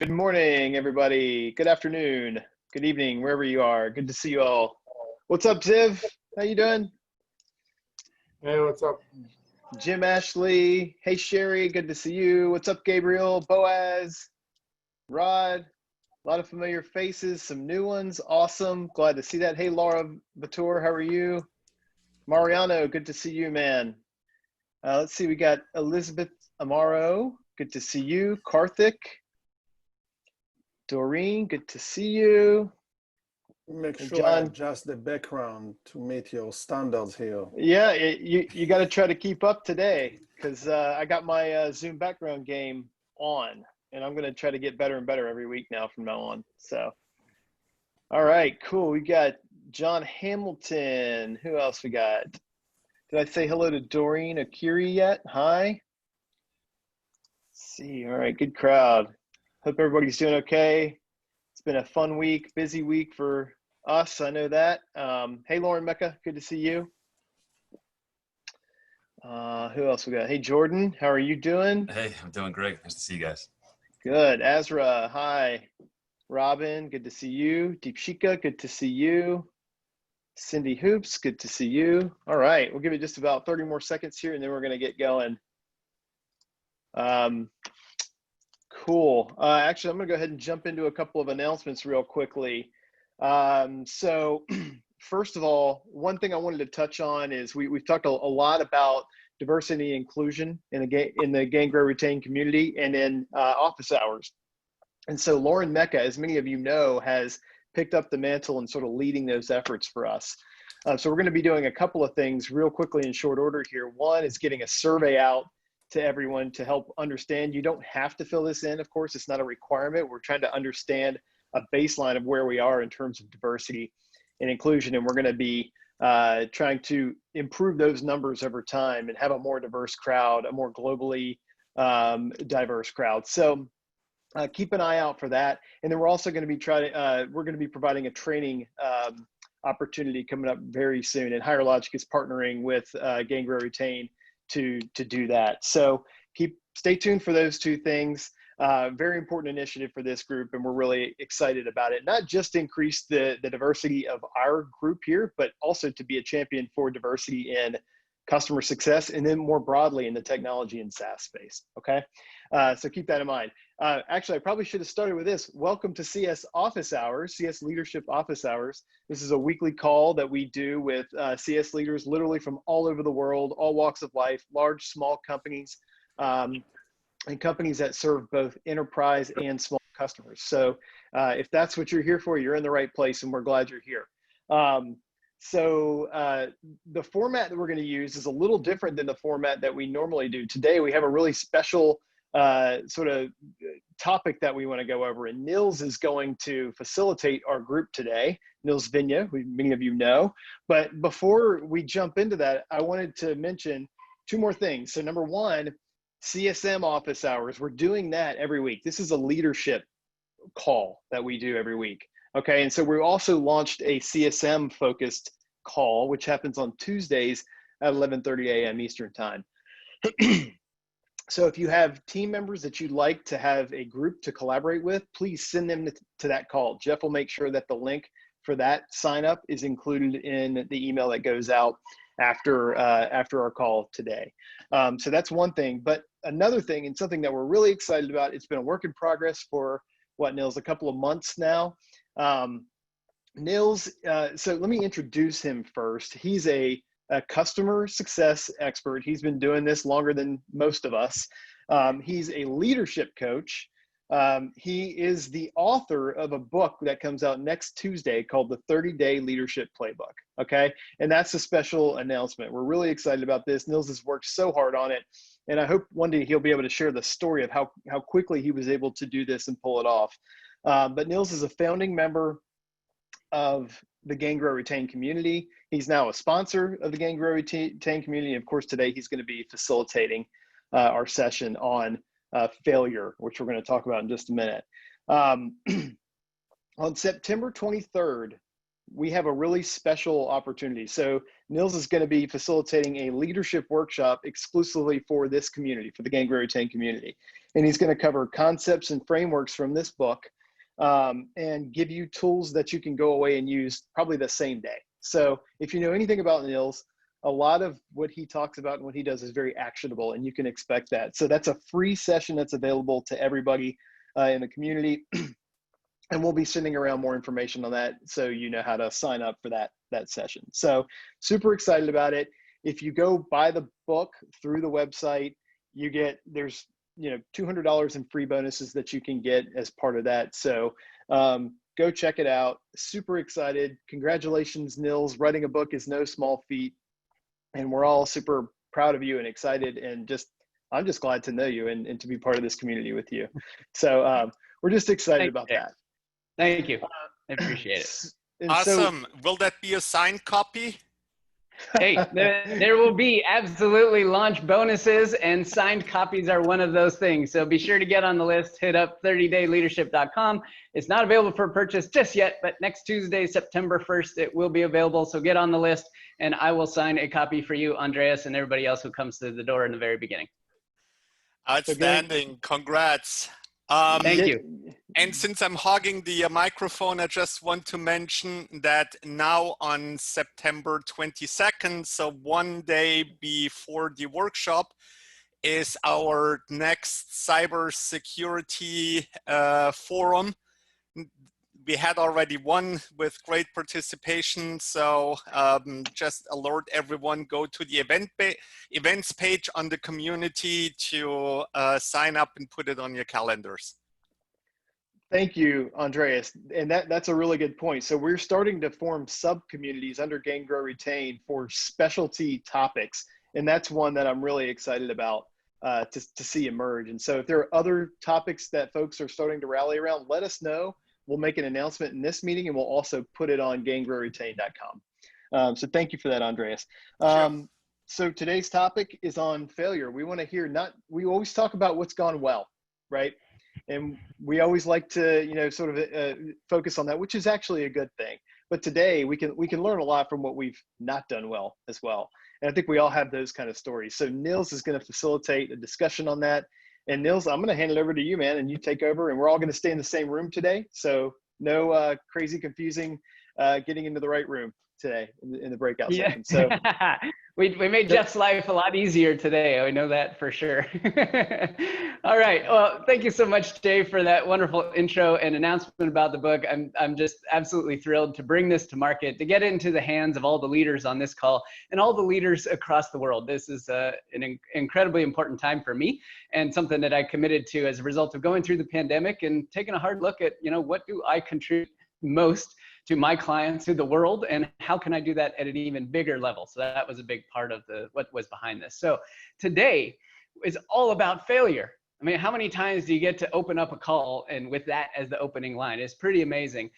Good morning, everybody. Good afternoon. Good evening, wherever you are. Good to see you all. What's up, Ziv? How you doing? Hey, what's up? Jim Ashley. Hey, Sherry. Good to see you. What's up, Gabriel? Boaz? Rod? A lot of familiar faces, some new ones. Awesome. Glad to see that. Hey, Laura Batur. How are you? Mariano, good to see you, man. Let's see. We got Elizabeth Amaro. Good to see you. Karthik. Doreen, good to see you. Make Hey, sure I John. adjust the background to meet your standards here. Yeah, you got to try to keep up today because I got my Zoom background game on, and I'm going to try to get better and better every week now from now on. So, all right, cool. We got John Hamilton. Who else we got? Did I say hello to Doreen Akiri yet? Hi. Let's see. All right, good crowd. Hope everybody's doing okay. It's been a fun week, busy week for us. I know that. Hey, Lauren Mecca, good to see you. Who else we got? Hey, Jordan, how are you doing? Hey, I'm doing great. Nice to see you guys. Good. Azra, hi. Robin, good to see you. Deepshika, good to see you. Cindy Hoops, good to see you. All right, we'll give it just about 30 more seconds here, and then we're going to get going. Cool. Actually, I'm going to go ahead and jump into a couple of announcements real quickly. So first of all, one thing I wanted to touch on is we've talked a lot about diversity and inclusion in the Gain, Grow, Retain community and in office hours. And so Lauren Mecca, as many of you know, has picked up the mantle and sort of leading those efforts for us. So we're going to be doing a couple of things real quickly in short order here. One is getting a survey out to everyone to help understand. You don't have to fill this in, of course, it's not a requirement. We're trying to understand a baseline of where we are in terms of diversity and inclusion, and we're going to be trying to improve those numbers over time and have a more diverse crowd, a more globally diverse crowd. So keep an eye out for that. And then we're also going to be we're going to be providing a training opportunity coming up very soon, and Higher Logic is partnering with Gain, Grow, Retain to do that. So stay tuned for those two things. Very important initiative for this group, and we're really excited about it. Not just to increase the diversity of our group here, but also to be a champion for diversity in customer success, and then more broadly in the technology and SaaS space, okay? So keep that in mind. Actually, I probably should have started with this. Welcome to CS Office Hours, CS Leadership Office Hours. This is a weekly call that we do with CS leaders literally from all over the world, all walks of life, large, small companies, and companies that serve both enterprise and small customers. So if that's what you're here for, you're in the right place, and we're glad you're here. So the format that we're going to use is a little different than the format that we normally do. Today, we have a really special sort of topic that we want to go over, and Nils is going to facilitate our group today. Nils Vinya, who many of you know. But before we jump into that, I wanted to mention two more things. So number one, CSM office hours. We're doing that every week. This is a leadership call that we do every week. Okay, and so we also launched a CSM focused call, which happens on Tuesdays at 11:30 a.m. Eastern time. So if you have team members that you'd like to have a group to collaborate with, please send them to that call. Jeff will make sure that the link for that sign up is included in the email that goes out after our call today. So that's one thing. But another thing, and something that we're really excited about, it's been a work in progress for what, Nils, a couple of months now. Nils, so let me introduce him first. He's a customer success expert. He's been doing this longer than most of us. He's a leadership coach. He is the author of a book that comes out next Tuesday called the 30-Day Leadership Playbook, okay? And that's a special announcement. We're really excited about this. Nils has worked so hard on it, and I hope one day he'll be able to share the story of how quickly he was able to do this and pull it off. But Nils is a founding member of the Gain, Grow, Retain community. He's now a sponsor of the Gain, Grow, Retain community. And of course, today he's going to be facilitating our session on failure, which we're going to talk about in just a minute. On September 23rd, we have a really special opportunity. So Nils is going to be facilitating a leadership workshop exclusively for this community, for the Gang Grow Retain community. And he's going to cover concepts and frameworks from this book and give you tools that you can go away and use probably the same day. So if you know anything about Nils, a lot of what he talks about and what he does is very actionable, and you can expect that. So that's a free session that's available to everybody in the community. And we'll be sending around more information on that so you know how to sign up for that session. So super excited about it. If you go buy the book through the website, there's $200 in free bonuses that you can get as part of that. So go check it out. Super excited. Congratulations, Nils. Writing a book is no small feat. And we're all super proud of you and excited, and I'm just glad to know you and to be part of this community with you. So we're just excited about that. Thank you. I appreciate it. Awesome. Will that be a signed copy? Hey, there will be absolutely launch bonuses, and signed copies are one of those things. So be sure to get on the list. Hit up 30dayleadership.com. It's not available for purchase just yet, but next Tuesday, September 1st, it will be available. So get on the list, and I will sign a copy for you, Andreas, and everybody else who comes through the door in the very beginning. Outstanding. Congrats. Thank you. And since I'm hogging the microphone, I just want to mention that now on September 22nd, so one day before the workshop, is our next cybersecurity forum. We had already one with great participation, so just alert everyone, go to the events page on the community to sign up and put it on your calendars. Thank you, Andreas. And that's a really good point. So we're starting to form sub-communities under Gang Grow Retain for specialty topics. And that's one that I'm really excited about to see emerge. And so if there are other topics that folks are starting to rally around, let us know. We'll make an announcement in this meeting, and we'll also put it on ganggrowretain.com. So thank you for that, Andreas. Sure. So today's topic is on failure. We want to hear we always talk about what's gone well, right? And we always like to, sort of focus on that, which is actually a good thing. But today we can learn a lot from what we've not done well as well. And I think we all have those kind of stories. So Nils is going to facilitate a discussion on that. And Nils, I'm going to hand it over to you, man, and you take over, and we're all going to stay in the same room today. So no crazy, confusing getting into the right room today in the breakout session. So we made Jeff's life a lot easier today. I know that for sure. All right. Well, thank you so much, Jay, for that wonderful intro and announcement about the book. I'm just absolutely thrilled to bring this to market, to get into the hands of all the leaders on this call and all the leaders across the world. This is an incredibly important time for me, and something that I committed to as a result of going through the pandemic and taking a hard look at, what do I contribute most to my clients, to the world, and how can I do that at an even bigger level? So that was a big part of what was behind this. So today is all about failure. I mean, how many times do you get to open up a call and with that as the opening line? It's pretty amazing.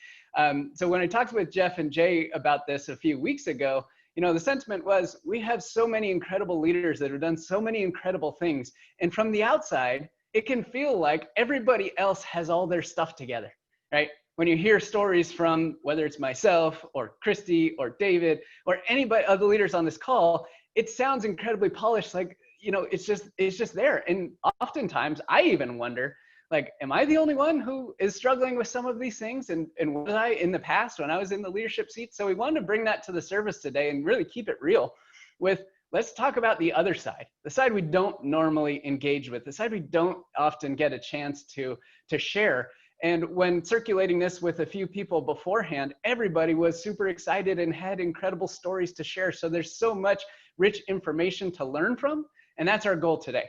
So when I talked with Jeff and Jay about this a few weeks ago, the sentiment was, we have so many incredible leaders that have done so many incredible things. And from the outside, it can feel like everybody else has all their stuff together, right? When you hear stories from, whether it's myself or Christy or David or anybody, other leaders on this call, it sounds incredibly polished, like, it's just there. And oftentimes I even wonder, like, am I the only one who is struggling with some of these things? And was I in the past when I was in the leadership seat? So we wanted to bring that to the service today and really keep it real with, let's talk about the other side, the side we don't normally engage with, the side we don't often get a chance to share. And when circulating this with a few people beforehand, everybody was super excited and had incredible stories to share. So there's so much rich information to learn from, and that's our goal today.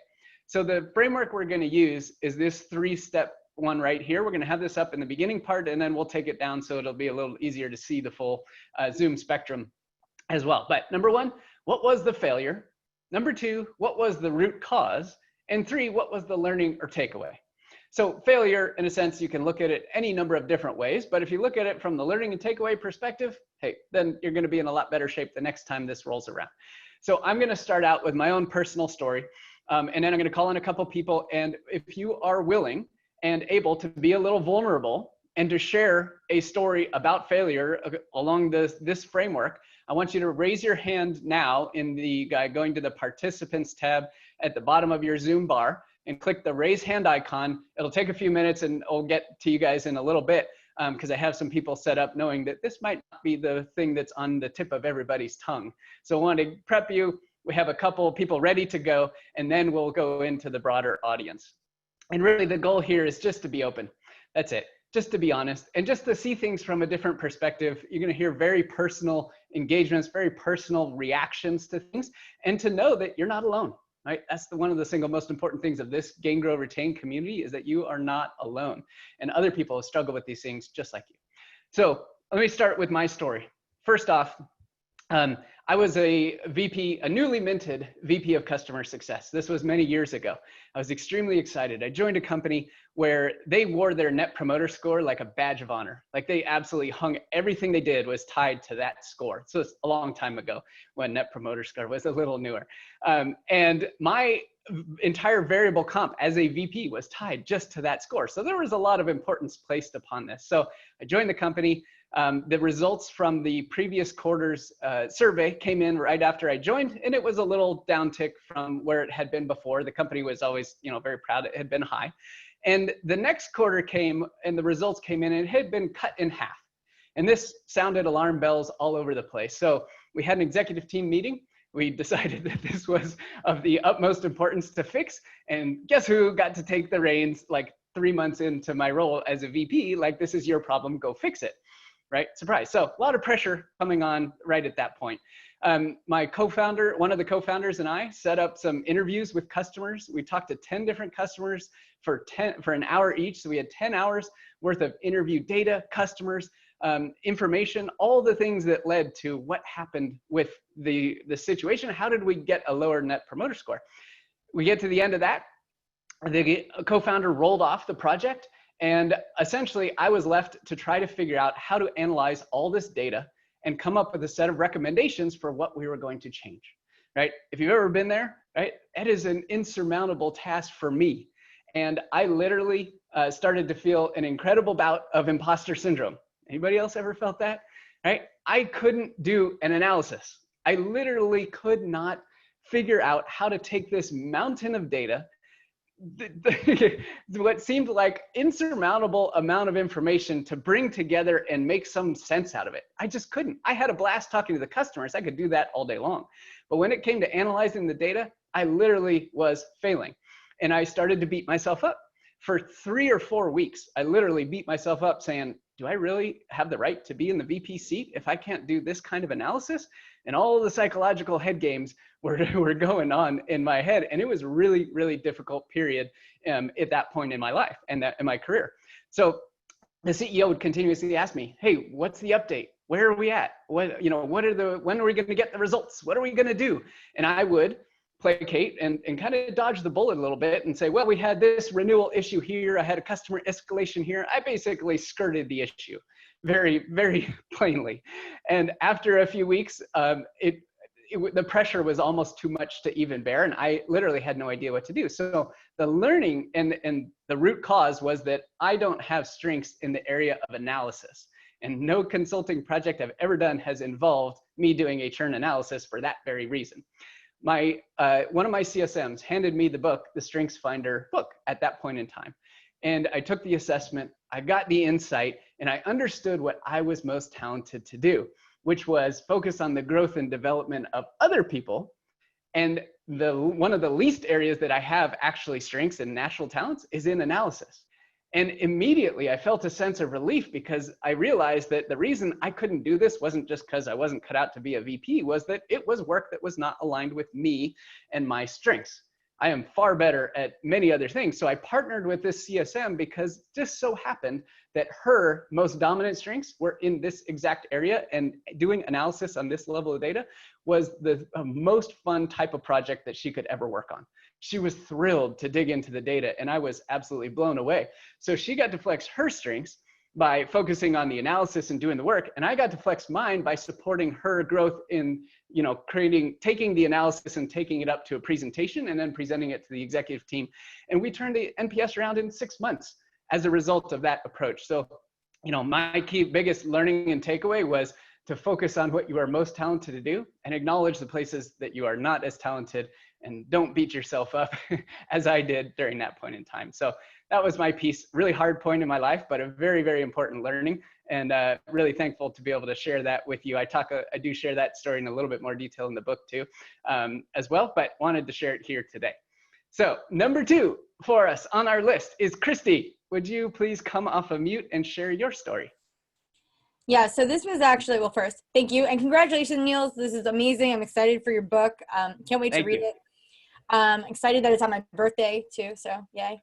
So the framework we're going to use is this 3-step one right here. We're going to have this up in the beginning part, and then we'll take it down so it'll be a little easier to see the full Zoom spectrum as well. But number 1, what was the failure? Number 2, what was the root cause? And 3, what was the learning or takeaway? So failure, in a sense, you can look at it any number of different ways, but if you look at it from the learning and takeaway perspective, hey, then you're going to be in a lot better shape the next time this rolls around. So I'm going to start out with my own personal story, and then I'm going to call in a couple people, and if you are willing and able to be a little vulnerable and to share a story about failure along this framework, I want you to raise your hand now in the going to the participants tab at the bottom of your Zoom bar and click the raise hand icon. It'll take a few minutes and I'll get to you guys in a little bit because I have some people set up knowing that this might not be the thing that's on the tip of everybody's tongue. So I want to prep you. We have a couple of people ready to go, and then we'll go into the broader audience. And really the goal here is just to be open. That's it. Just to be honest and just to see things from a different perspective. You're going to hear very personal engagements, very personal reactions to things, and to know that you're not alone, right? That's one of the single most important things of this Gain, Grow, Retain community is that you are not alone, and other people struggle with these things just like you. So let me start with my story. First off, I was a newly minted VP of customer success. This was many years ago. I was extremely excited. I joined a company where they wore their net promoter score like a badge of honor. Like they absolutely hung, everything they did was tied to that score. So it's a long time ago when net promoter score was a little newer. And my entire variable comp as a VP was tied just to that score. So there was a lot of importance placed upon this. So I joined the company. The results from the previous quarter's survey came in right after I joined, and it was a little downtick from where it had been before. The company was always, very proud it had been high. And the next quarter came, and the results came in, and it had been cut in half. And this sounded alarm bells all over the place. So we had an executive team meeting. We decided that this was of the utmost importance to fix. And guess who got to take the reins like 3 months into my role as a VP? Like, this is your problem, go fix it. Right? Surprise. So a lot of pressure coming on right at that point. My co-founder, one of the co-founders and I set up some interviews with customers. We talked to 10 different customers for an hour each. So we had 10 hours worth of interview data, customers, information, all the things that led to what happened with the situation. How did we get a lower net promoter score? We get to the end of that. The co-founder rolled off the project. And essentially, I was left to try to figure out how to analyze all this data and come up with a set of recommendations for what we were going to change, right? If you've ever been there, right, it is an insurmountable task for me. And I literally started to feel an incredible bout of imposter syndrome. Anybody else ever felt that, right? I couldn't do an analysis. I literally could not figure out how to take this mountain of data, what seemed like insurmountable amount of information to bring together and make some sense out of it. I just couldn't. I had a blast talking to the customers. I could do that all day long. But when it came to analyzing the data, I literally was failing. And I started to beat myself up. For 3 or 4 weeks, I literally beat myself up saying, do I really have the right to be in the VP seat if I can't do this kind of analysis? And all of the psychological head games were going on in my head. And it was a really, really difficult period at that point in my life and in my career. So the CEO would continuously ask me, hey, what's the update? Where are we at? When are we going to get the results? What are we going to do? And I would placate and kind of dodge the bullet a little bit and say, well, we had this renewal issue here. I had a customer escalation here. I basically skirted the issue very, very plainly. And after a few weeks, the pressure was almost too much to even bear. And I literally had no idea what to do. So the learning and the root cause was that I don't have strengths in the area of analysis. And no consulting project I've ever done has involved me doing a churn analysis for that very reason. One of my CSMs handed me the book, the Strengths Finder book, at that point in time. And I took the assessment, I got the insight, and I understood what I was most talented to do, which was focus on the growth and development of other people. And one of the least areas that I have actually strengths and natural talents is in analysis. And immediately I felt a sense of relief because I realized that the reason I couldn't do this wasn't just because I wasn't cut out to be a VP, was that it was work that was not aligned with me and my strengths. I am far better at many other things. So I partnered with this CSM because it just so happened that her most dominant strengths were in this exact area, and doing analysis on this level of data was the most fun type of project that she could ever work on. She was thrilled to dig into the data, and I was absolutely blown away. So she got to flex her strengths by focusing on the analysis and doing the work, and I got to flex mine by supporting her growth in, taking the analysis and taking it up to a presentation and then presenting it to the executive team. And we turned the NPS around in 6 months as a result of that approach. So my key biggest learning and takeaway was to focus on what you are most talented to do and acknowledge the places that you are not as talented, and don't beat yourself up as I did during that point in time. So that was my piece. Really hard point in my life, but a very, very important learning, and really thankful to be able to share that with you. I do share that story in a little bit more detail in the book too, as well, but wanted to share it here today. So number 2 for us on our list is Christy. Would you please come off of mute and share your story? Yeah, so this was actually, well, first, thank you. And congratulations, Niels. This is amazing. I'm excited for your book. Can't wait to read it. Excited that it's on my birthday too, so yay.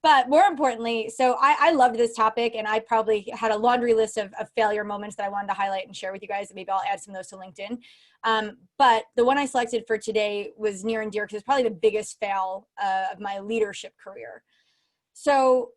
But more importantly, so I loved this topic, and I probably had a laundry list of failure moments that I wanted to highlight and share with you guys. Maybe I'll add some of those to LinkedIn. But the one I selected for today was near and dear because it's probably the biggest fail of my leadership career. So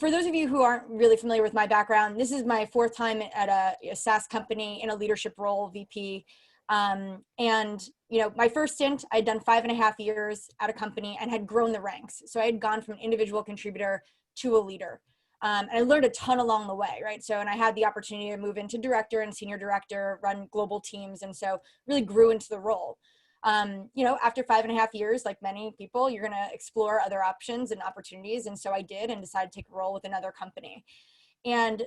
for those of you who aren't really familiar with my background, this is my 4th time at a SaaS company in a leadership role, VP. And my first stint, I'd done 5.5 years at a company and had grown the ranks. So I had gone from an individual contributor to a leader. And I learned a ton along the way, right? So, and I had the opportunity to move into director and senior director, run global teams. And so really grew into the role. After 5.5 years, like many people, you're going to explore other options and opportunities. And so I did, and decided to take a role with another company. And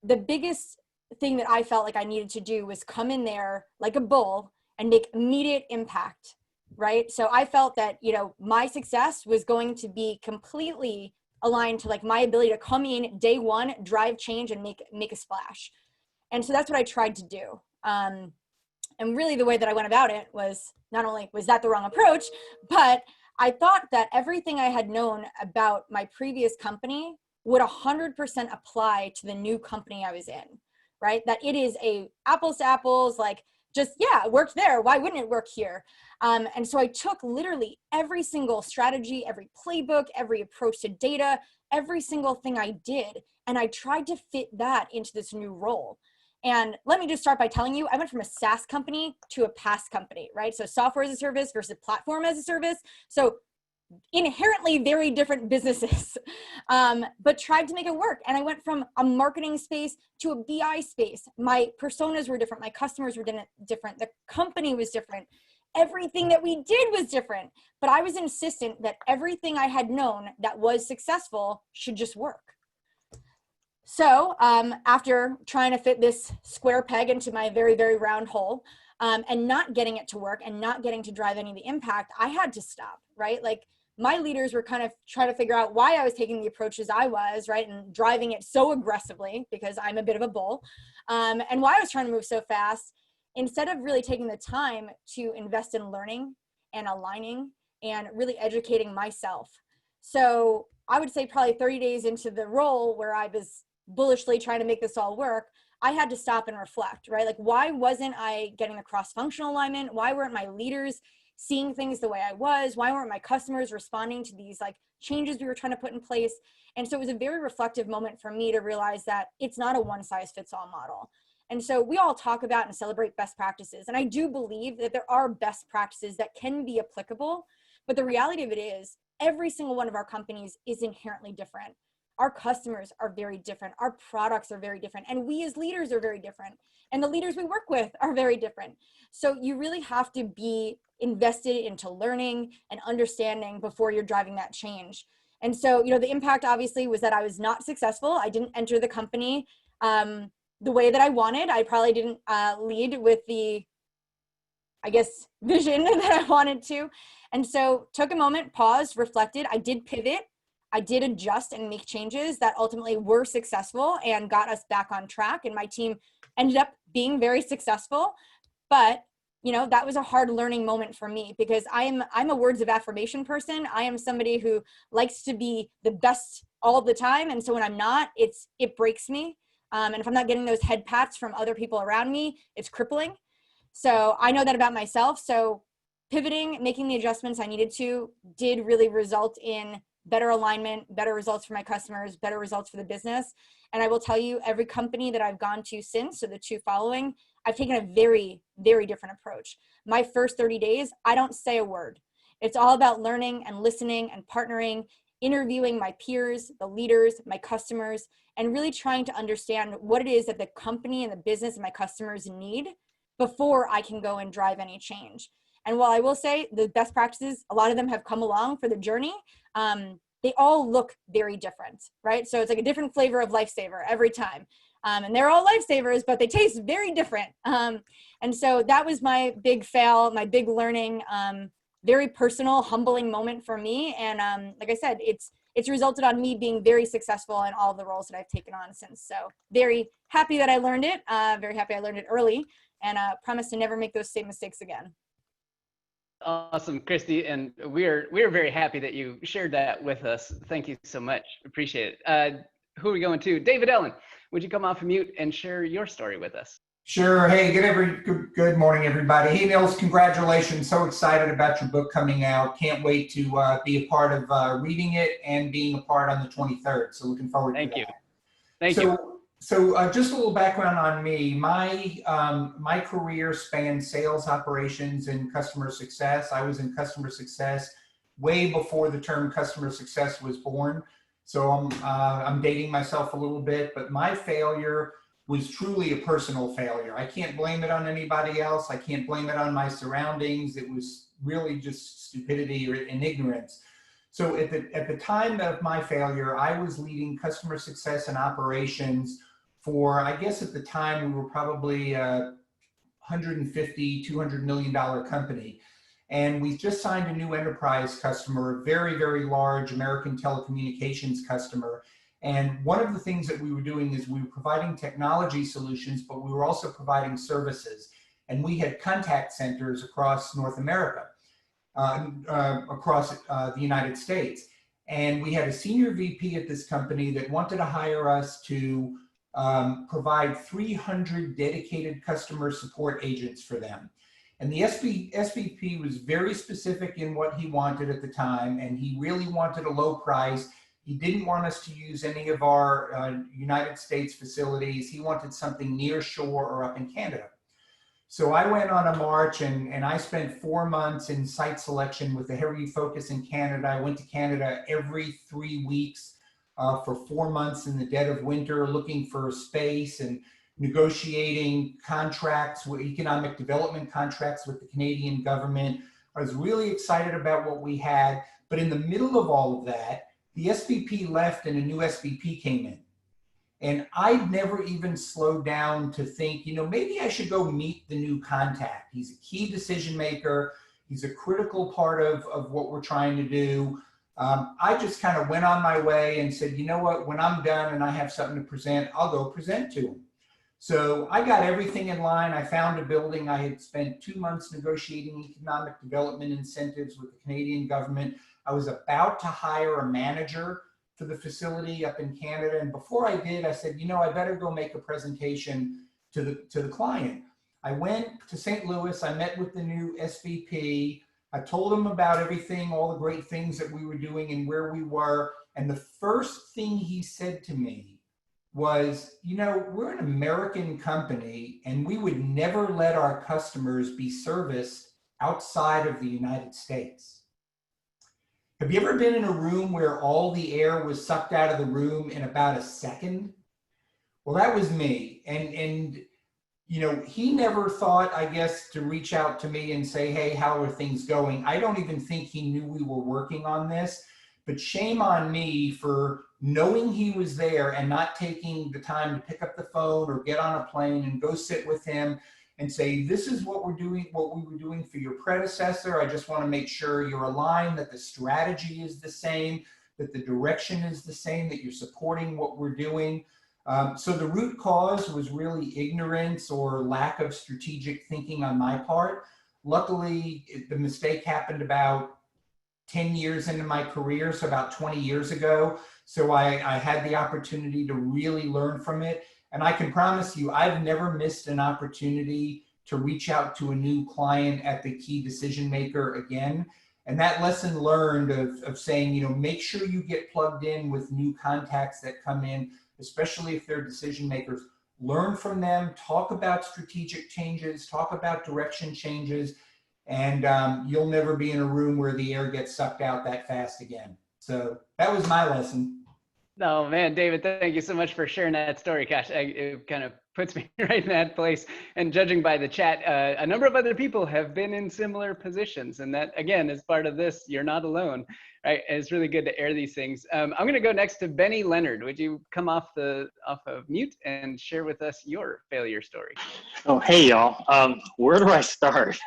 the biggest thing that I felt like I needed to do was come in there like a bull and make immediate impact, right? So I felt that, my success was going to be completely aligned to like my ability to come in day one, drive change, and make a splash. And so that's what I tried to do. And really the way that I went about it was, not only was that the wrong approach, but I thought that everything I had known about my previous company would 100% apply to the new company I was in, right? That it is a apples to apples, like just, yeah, it worked there. Why wouldn't it work here? And so I took literally every single strategy, every playbook, every approach to data, every single thing I did, and I tried to fit that into this new role. And let me just start by telling you, I went from a SaaS company to a PaaS company, right? So software as a service versus platform as a service. So inherently very different businesses, but tried to make it work. And I went from a marketing space to a BI space. My personas were different. My customers were different. The company was different. Everything that we did was different. But I was insistent that everything I had known that was successful should just work. So after trying to fit this square peg into my very, very round hole, and not getting it to work and not getting to drive any of the impact, I had to stop, right? Like my leaders were kind of trying to figure out why I was taking the approaches I was, right? And driving it so aggressively because I'm a bit of a bull, and why I was trying to move so fast instead of really taking the time to invest in learning and aligning and really educating myself. So I would say probably 30 days into the role where I was bullishly trying to make this all work, I had to stop and reflect, right? Like, why wasn't I getting the cross-functional alignment? Why weren't my leaders seeing things the way I was? Why weren't my customers responding to these like changes we were trying to put in place? And so it was a very reflective moment for me to realize that it's not a one-size-fits-all model. And so we all talk about and celebrate best practices. And I do believe that there are best practices that can be applicable, but the reality of it is every single one of our companies is inherently different. Our customers are very different. Our products are very different. And we as leaders are very different. And the leaders we work with are very different. So you really have to be invested into learning and understanding before you're driving that change. And so, the impact obviously was that I was not successful. I didn't enter the company the way that I wanted. I probably didn't lead with the, vision that I wanted to. And so took a moment, paused, reflected. I did pivot. I did adjust and make changes that ultimately were successful and got us back on track. And my team ended up being very successful. But, that was a hard learning moment for me because I'm a words of affirmation person. I am somebody who likes to be the best all the time. And so when I'm not, it breaks me. And if I'm not getting those head pats from other people around me, it's crippling. So I know that about myself. So pivoting, making the adjustments I needed to did really result in better alignment, better results for my customers, better results for the business. And I will tell you, every company that I've gone to since, so the 2 following, I've taken a very, very different approach. My first 30 days, I don't say a word. It's all about learning and listening and partnering interviewing my peers, the leaders, my customers, and really trying to understand what it is that the company and the business and my customers need before I can go and drive any change. And while I will say the best practices, a lot of them have come along for the journey, they all look very different, right? So it's like a different flavor of Lifesaver every time. And they're all lifesavers, but they taste very different. And so that was my big fail, my big learning, very personal, humbling moment for me. And like I said, it's resulted on me being very successful in all of the roles that I've taken on since. So very happy that I learned it, very happy I learned it early, and promise to never make those same mistakes again. Awesome, Christy, and we're very happy that you shared that with us. Thank you so much. Appreciate it. Who are we going to? David Ellen, would you come off of mute and share your story with us? Sure. Hey, good morning, everybody. Hey, Nils, congratulations. So excited about your book coming out. Can't wait to be a part of reading it and being a part on the 23rd. So looking forward to that. Thank you. So just a little background on me. My career spanned sales, operations, and customer success. I was in customer success way before the term customer success was born. So I'm dating myself a little bit, but my failure was truly a personal failure. I can't blame it on anybody else. I can't blame it on my surroundings. It was really just stupidity and ignorance. So at the time of my failure, I was leading customer success and operations for, I guess at the time, we were probably a $150, $200 million company. And we just signed a new enterprise customer, a very, very large American telecommunications customer. And one of the things that we were doing is we were providing technology solutions, but we were also providing services. And we had contact centers across North America, across the United States. And we had a senior VP at this company that wanted to hire us to provide 300 dedicated customer support agents for them. And the SVP was very specific in what he wanted at the time, and he really wanted a low price. He didn't want us to use any of our United States facilities. He wanted something near shore or up in Canada. So I went on a march and I spent 4 months in site selection with a heavy focus in Canada. I went to Canada every 3 weeks for 4 months in the dead of winter, looking for space and negotiating contracts, economic development contracts with the Canadian government. I was really excited about what we had, but in the middle of all of that, the SVP left and a new SVP came in. And I'd never even slowed down to think, you know, maybe I should go meet the new contact. He's a key decision maker. He's a critical part of what we're trying to do. I just kind of went on my way and said, you know what, when I'm done and I have something to present, I'll go present to him. So I got everything in line. I found a building. I had spent 2 months negotiating economic development incentives with the Canadian government. I was about to hire a manager for the facility up in Canada. And before I did, I said, you know, I better go make a presentation to the client. I went to St. Louis. I met with the new SVP. I told him about everything, all the great things that we were doing and where we were. And the first thing he said to me was, you know, we're an American company and we would never let our customers be serviced outside of the United States. Have you ever been in a room where all the air was sucked out of the room in about a second? Well, that was me. And you know, he never thought, I guess, to reach out to me and say, hey, how are things going? I don't even think he knew we were working on this, but shame on me for knowing he was there and not taking the time to pick up the phone or get on a plane and go sit with him and say, this is what we're doing, what we were doing for your predecessor. I just want to make sure you're aligned, that the strategy is the same, that the direction is the same, that you're supporting what we're doing. So the root cause was really ignorance or lack of strategic thinking on my part. Luckily, the mistake happened about 10 years into my career, so about 20 years ago. So I had the opportunity to really learn from it. And I can promise you, I've never missed an opportunity to reach out to a new client at the key decision maker again. And that lesson learned of saying, you know, make sure you get plugged in with new contacts that come in, especially if they're decision makers. Learn from them, talk about strategic changes, talk about direction changes, and you'll never be in a room where the air gets sucked out that fast again. So that was my lesson. Oh man, David, thank you so much for sharing that story. Gosh, it kind of puts me right in that place. And judging by the chat, a number of other people have been in similar positions. And that, again, is part of this. You're not alone, right? And it's really good to air these things. I'm going to go next to Benny Leonard. Would you come off of mute and share with us your failure story? Oh, hey, y'all. Where do I start?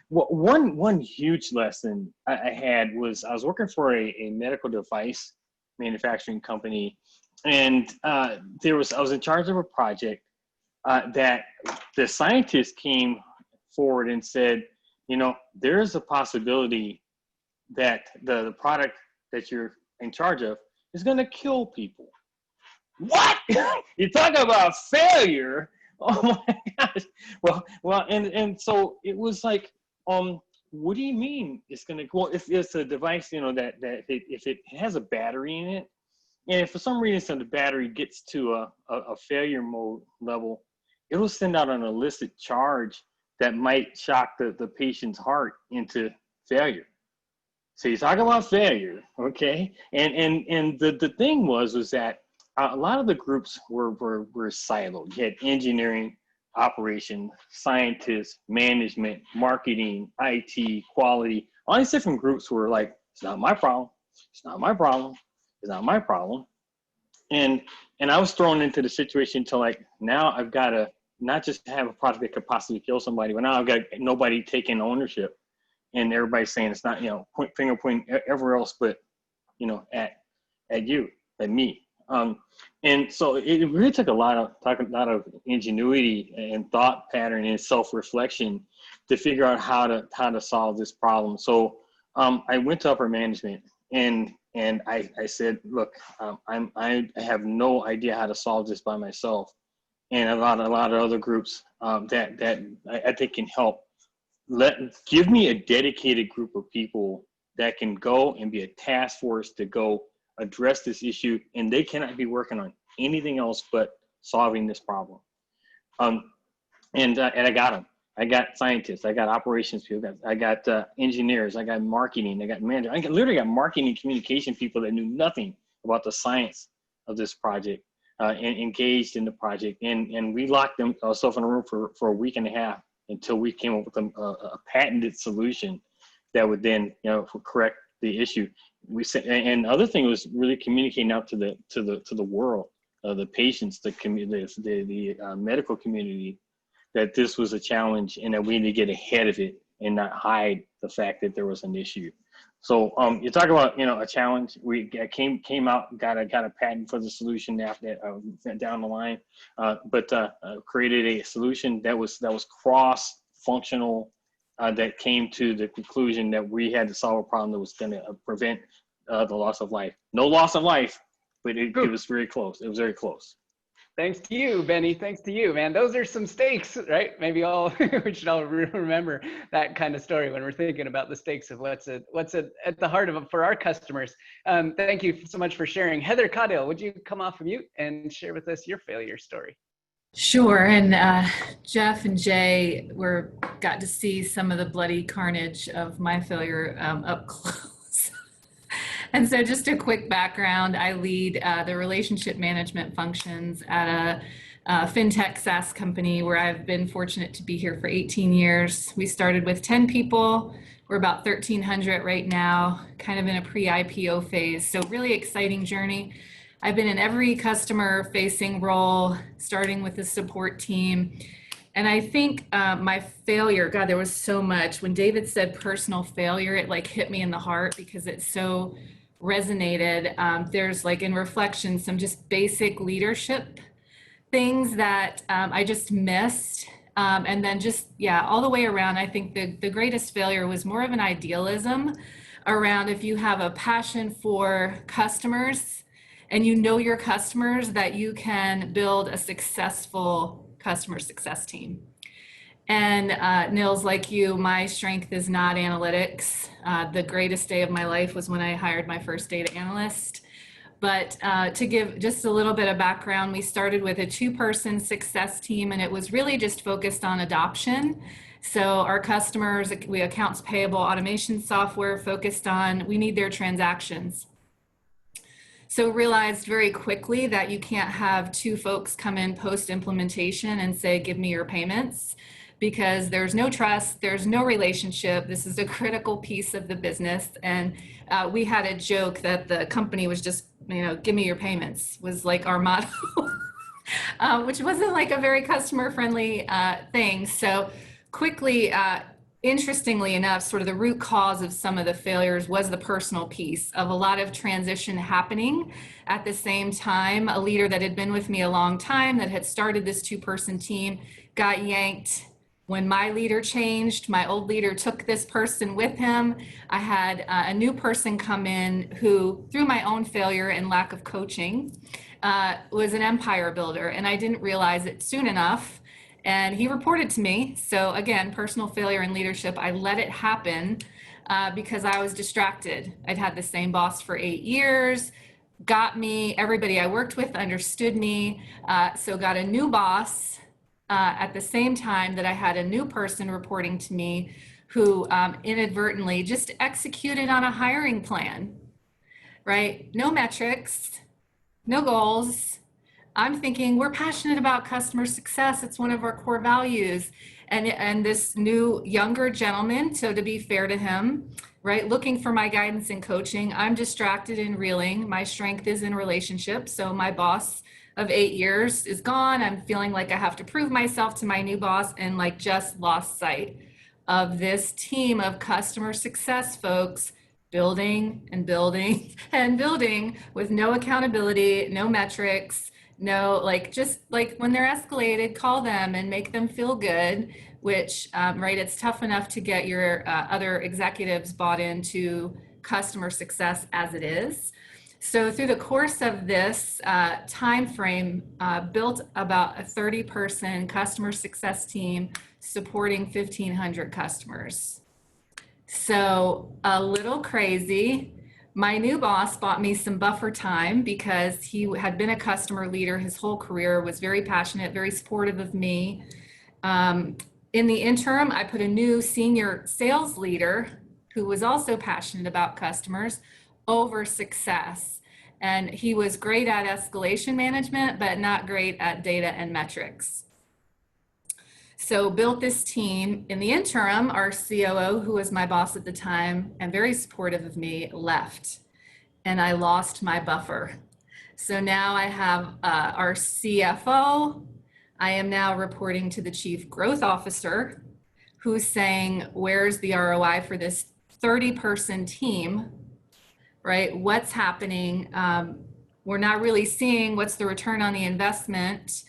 One huge lesson I had was I was working for a medical device manufacturing company, and I was in charge of a project that the scientists came forward and said, you know, there is a possibility that the product that you're in charge of is going to kill people. What? You talk about failure. Oh my gosh. Well, and so it was like, what do you mean it's gonna? Well, if it's a device, you know, that if it has a battery in it, and if for some reason the battery gets to a failure mode level, it'll send out an illicit charge that might shock the patient's heart into failure. So you talk about failure, okay? And the thing was that a lot of the groups were siloed. You had engineering, operation, scientists, management, marketing, IT, quality. All these different groups were like, it's not my problem. It's not my problem. It's not my problem. And I was thrown into the situation to like, now I've got to not just have a product that could possibly kill somebody, but now I've got nobody taking ownership. And everybody's saying it's not, you know, finger pointing everywhere else, but, you know, at you, at me. And so it really took a lot of ingenuity and thought pattern and self-reflection to figure out how to solve this problem. So I went to upper management and I said, look, I have no idea how to solve this by myself, and a lot of other groups that I think can help. Give me a dedicated group of people that can go and be a task force to go address this issue, and they cannot be working on anything else but solving this problem. And I got them. I got scientists, I got operations people, I got engineers, I got marketing, I got managers. I literally got marketing and communication people that knew nothing about the science of this project and engaged in the project. And we locked ourselves in a room for a week and a half until we came up with a patented solution that would then, you know, correct the issue. We said, and the other thing was really communicating out to the world, the patients, the community, the medical community, that this was a challenge and that we need to get ahead of it and not hide the fact that there was an issue. So you talk about, you know, a challenge. We came out, got a patent for the solution after that, down the line, but created a solution that was cross-functional. That came to the conclusion that we had to solve a problem that was going to prevent the loss of life. No loss of life, but it was very close. It was very close. Thanks to you, Benny. Thanks to you, man. Those are some stakes, right? Maybe we should all remember that kind of story when we're thinking about the stakes of what's at the heart of it for our customers. Thank you so much for sharing. Heather Caudill, would you come off of mute and share with us your failure story? Sure, and Jeff and Jay got to see some of the bloody carnage of my failure up close. And so just a quick background, I lead the relationship management functions at a fintech SaaS company where I've been fortunate to be here for 18 years. We started with 10 people. We're about 1,300 right now, kind of in a pre-IPO phase. So really exciting journey. I've been in every customer facing role, starting with the support team. And I think my failure, God, there was so much. When David said personal failure, it like hit me in the heart because it so resonated. There's like in reflection, some just basic leadership things that I just missed. And then just, yeah, all the way around, I think the greatest failure was more of an idealism around if you have a passion for customers and you know your customers, that you can build a successful customer success team. And Nils, like you, my strength is not analytics. The greatest day of my life was when I hired my first data analyst. But to give just a little bit of background, we started with a 2-person success team, and it was really just focused on adoption. So our customers, we accounts payable automation software focused on, we need their transactions. So realized very quickly that you can't have two folks come in post-implementation and say, give me your payments, because there's no trust, there's no relationship. This is a critical piece of the business. And we had a joke that the company was just, give me your payments was like our motto, which wasn't like a very customer friendly thing. So quickly, interestingly enough, sort of the root cause of some of the failures was the personal piece of a lot of transition happening at the same time. A leader that had been with me a long time, that had started this 2-person team, got yanked. When my leader changed, my old leader took this person with him. I had a new person come in who, through my own failure and lack of coaching, was an empire builder, and I didn't realize it soon enough. And he reported to me. So again, personal failure in leadership, I let it happen because I was distracted. I'd had the same boss for 8 years, got me, everybody I worked with understood me. So got a new boss at the same time that I had a new person reporting to me who inadvertently just executed on a hiring plan, right? No metrics, no goals. I'm thinking we're passionate about customer success. It's one of our core values. And this new younger gentleman, so to be fair to him, right, looking for my guidance and coaching, I'm distracted and reeling. My strength is in relationships. So my boss of 8 years is gone. I'm feeling like I have to prove myself to my new boss, and like just lost sight of this team of customer success folks building and building and building with no accountability, no metrics. No, like just like when they're escalated, call them and make them feel good, which, right, it's tough enough to get your other executives bought into customer success as it is. So through the course of this time frame, built about a 30-person customer success team supporting 1,500 customers. So a little crazy. My new boss bought me some buffer time because he had been a customer leader his whole career, was very passionate, very supportive of me. In the interim, I put a new senior sales leader who was also passionate about customers over success. And he was great at escalation management, but not great at data and metrics. So built this team. In the interim, our COO, who was my boss at the time and very supportive of me, left, and I lost my buffer. So now I have our CFO. I am now reporting to the Chief Growth Officer, who's saying, where's the ROI for this 30-person team, right? What's happening? We're not really seeing what's the return on the investment.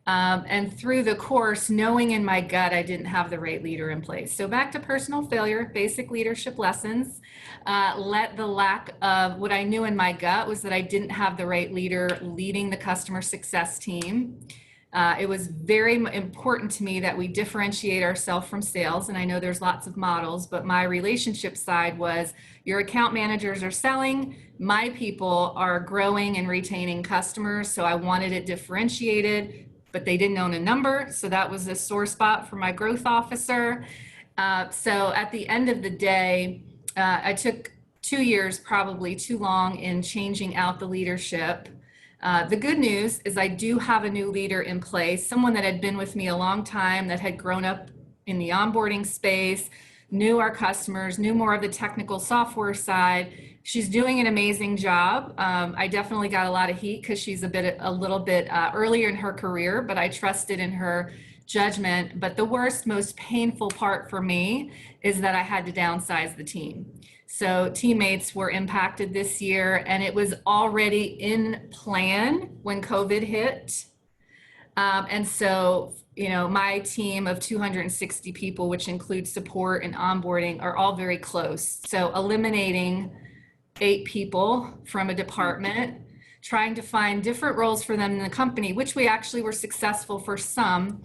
And through the course, knowing in my gut I didn't have the right leader in place. So back to personal failure, basic leadership lessons. Let the lack of what I knew in my gut was that I didn't have the right leader leading the customer success team. It was very important to me that we differentiate ourselves from sales. And I know there's lots of models, but my relationship side was your account managers are selling, my people are growing and retaining customers. So I wanted it differentiated, but they didn't own a number. So that was a sore spot for my growth officer. So at the end of the day, I took 2 years, probably too long, in changing out the leadership. The good news is I do have a new leader in place, someone that had been with me a long time, that had grown up in the onboarding space, knew our customers, knew more of the technical software side. She's doing an amazing job. I definitely got a lot of heat because she's a little bit earlier in her career, but I trusted in her judgment. But the worst, most painful part for me is that I had to downsize the team. So teammates were impacted this year, and it was already in plan when COVID hit. And so, my team of 260 people, which includes support and onboarding, are all very close. So eliminating 8 people from a department, trying to find different roles for them in the company, which we actually were successful for some.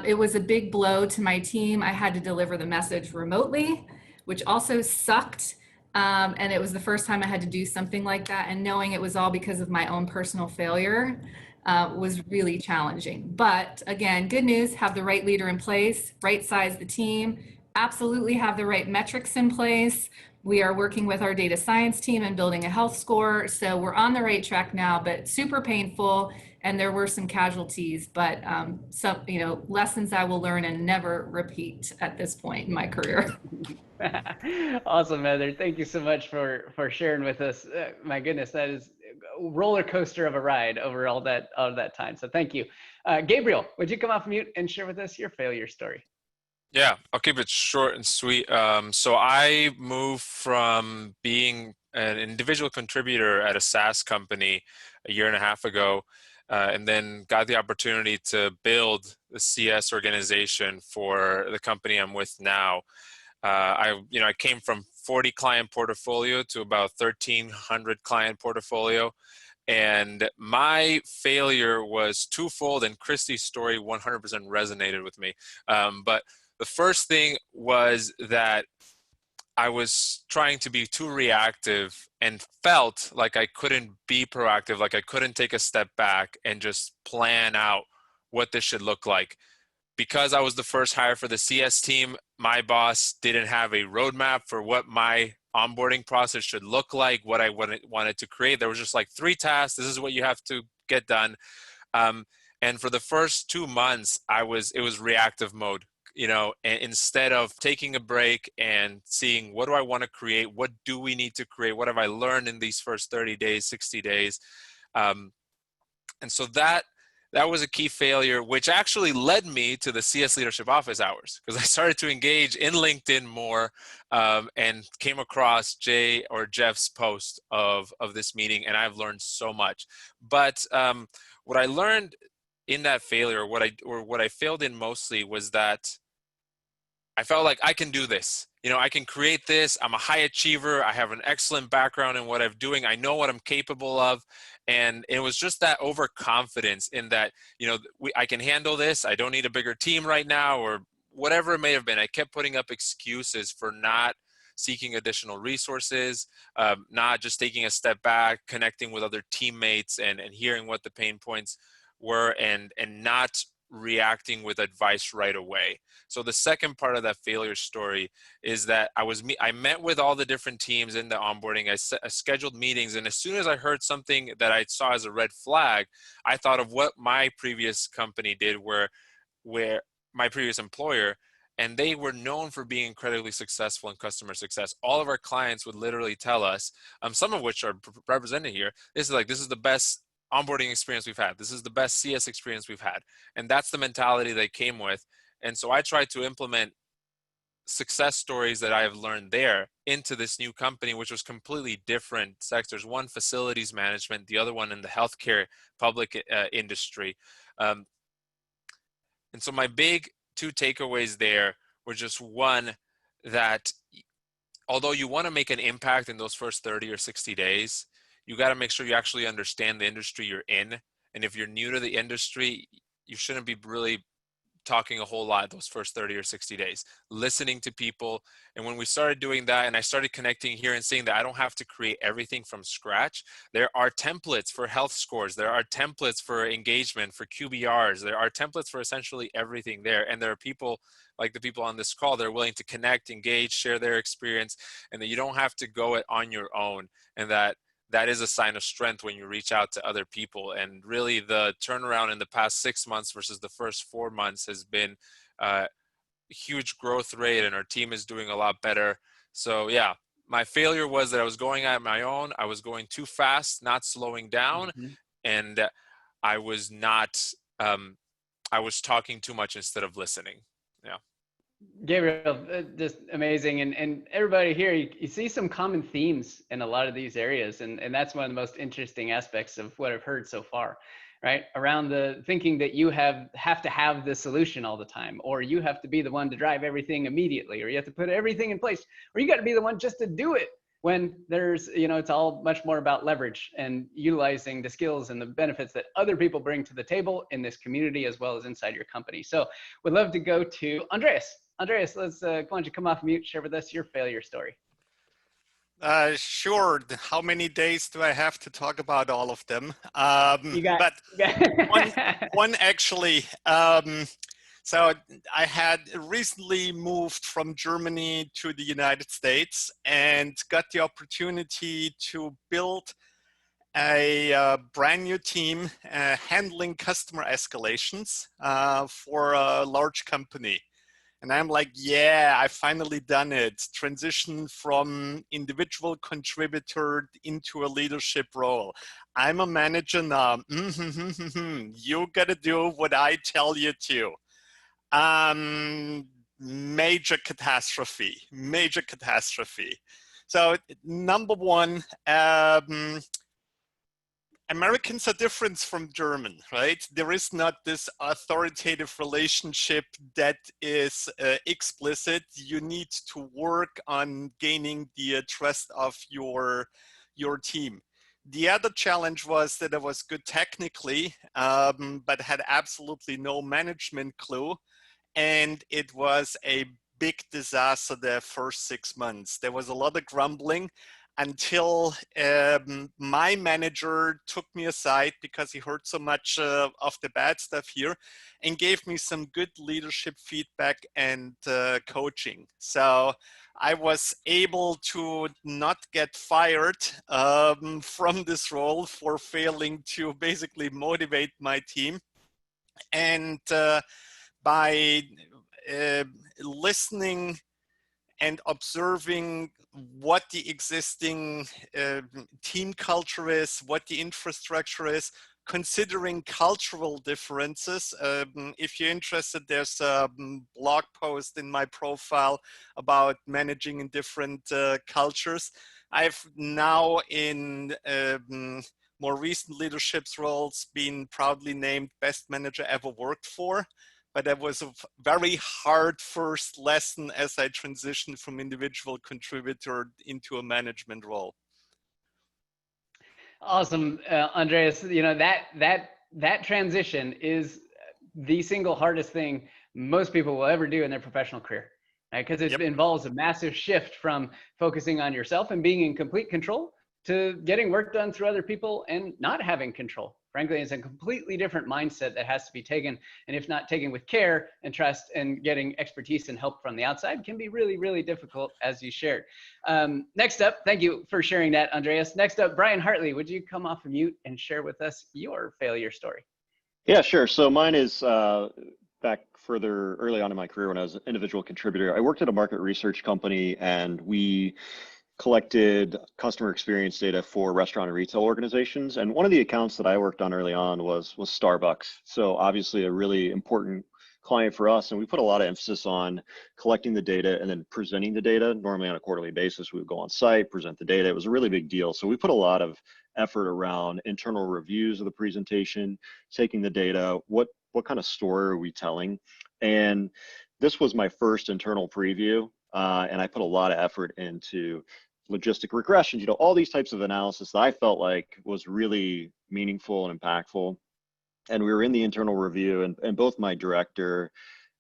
It was a big blow to my team. I had to deliver the message remotely, which also sucked. And it was the first time I had to do something like that. And knowing it was all because of my own personal failure was really challenging. But again, good news, have the right leader in place, right size the team, absolutely have the right metrics in place. We are working with our data science team and building a health score. So we're on the right track now, but super painful. And there were some casualties, but some, lessons I will learn and never repeat at this point in my career. Awesome, Heather. Thank you so much for sharing with us. My goodness, that is a roller coaster of a ride over all that time. So thank you. Gabriel, would you come off mute and share with us your failure story? Yeah, I'll keep it short and sweet. So I moved from being an individual contributor at a SaaS company a year and a half ago, and then got the opportunity to build the CS organization for the company I'm with now. I came from 40 client portfolio to about 1,300 client portfolio. And my failure was twofold, and Christy's story 100% resonated with me. But the first thing was that I was trying to be too reactive and felt like I couldn't be proactive, like I couldn't take a step back and just plan out what this should look like. Because I was the first hire for the CS team, my boss didn't have a roadmap for what my onboarding process should look like, what I wanted to create. There was just like 3 tasks. This is what you have to get done. And for the first 2 months, it was reactive mode, and instead of taking a break and seeing what do I want to create, what do we need to create, what have I learned in these first 30 days, 60 days. And so that was a key failure, which actually led me to the CS Leadership Office Hours, because I started to engage in LinkedIn more and came across Jeff's post of this meeting, and I've learned so much. But what I learned in that failure, what I failed in mostly, was that I felt like I can do this. I can create this. I'm a high achiever. I have an excellent background in what I'm doing. I know what I'm capable of. And it was just that overconfidence in that, I can handle this. I don't need a bigger team right now, or whatever it may have been. I kept putting up excuses for not seeking additional resources, not just taking a step back, connecting with other teammates and hearing what the pain points were, and not reacting with advice right away. So the second part of that failure story is that I met with all the different teams in the onboarding. I scheduled meetings, and as soon as I heard something that I saw as a red flag, I thought of what my previous company did, where my previous employer, and they were known for being incredibly successful in customer success. All of our clients would literally tell us, some of which are represented here, this is the best onboarding experience we've had. This is the best CS experience we've had. And that's the mentality they came with. And so I tried to implement success stories that I have learned there into this new company, which was completely different sectors. One, facilities management, the other one in the healthcare public industry. And so my big 2 takeaways there were just, one, that although you want to make an impact in those first 30 or 60 days, you got to make sure you actually understand the industry you're in. And if you're new to the industry, you shouldn't be really talking a whole lot those first 30 or 60 days, listening to people. And when we started doing that, and I started connecting here and seeing that I don't have to create everything from scratch, there are templates for health scores. There are templates for engagement, for QBRs. There are templates for essentially everything there. And there are people like the people on this call that are willing to connect, engage, share their experience, and that you don't have to go it on your own. And that is a sign of strength when you reach out to other people. And really the turnaround in the past 6 months versus the first 4 months has been a huge growth rate, and our team is doing a lot better. So yeah, my failure was that I was going at my own. I was going too fast, not slowing down. And I was I was talking too much instead of listening. Yeah. Gabriel, just amazing. And everybody here, you see some common themes in a lot of these areas. And that's one of the most interesting aspects of what I've heard so far, right? Around the thinking that you have to have the solution all the time, or you have to be the one to drive everything immediately, or you have to put everything in place, or you got to be the one just to do it, when there's, it's all much more about leverage and utilizing the skills and the benefits that other people bring to the table in this community, as well as inside your company. So we'd love to go to Andreas. Andreas, why don't you come off mute, share with us your failure story. Sure. How many days do I have to talk about all of them? You got, But you got one actually. So I had recently moved from Germany to the United States and got the opportunity to build a brand new team handling customer escalations for a large company. And I'm like, yeah, I finally done it. Transition from individual contributor into a leadership role. I'm a manager now. You gotta do what I tell you to. Major catastrophe, major catastrophe. So number one, Americans are different from German, right? There is not this authoritative relationship that is explicit. You need to work on gaining the trust of your team. The other challenge was that I was good technically, but had absolutely no management clue. And it was a big disaster the first 6 months. There was a lot of grumbling until my manager took me aside because he heard so much of the bad stuff here and gave me some good leadership feedback and coaching. So I was able to not get fired from this role for failing to basically motivate my team. And by listening and observing what the existing team culture is, what the infrastructure is, considering cultural differences. If you're interested, there's a blog post in my profile about managing in different cultures. I've now in more recent leadership roles been proudly named best manager ever worked for. But that was a very hard first lesson as I transitioned from individual contributor into a management role. Awesome, Andreas. You know, that transition is the single hardest thing most people will ever do in their professional career, right? Because it involves a massive shift from focusing on yourself and being in complete control to getting work done through other people and not having control. Frankly, it's a completely different mindset that has to be taken. And if not taken with care and trust and getting expertise and help from the outside can be really, really difficult, as you shared. Next up, thank you for sharing that, Andreas. Next up, Brian Hartley, would you come off of mute and share with us your failure story? Yeah, sure. So mine is back further early on in my career when I was an individual contributor. I worked at a market research company and we collected customer experience data for restaurant and retail organizations. And one of the accounts that I worked on early on was Starbucks. So obviously a really important client for us. And we put a lot of emphasis on collecting the data and then presenting the data. Normally on a quarterly basis, we would go on site, present the data. It was a really big deal. So we put a lot of effort around internal reviews of the presentation, taking the data, what kind of story are we telling? And this was my first internal preview. And I put a lot of effort into logistic regressions, you know, all these types of analysis that I felt like was really meaningful and impactful. And we were in the internal review and both my director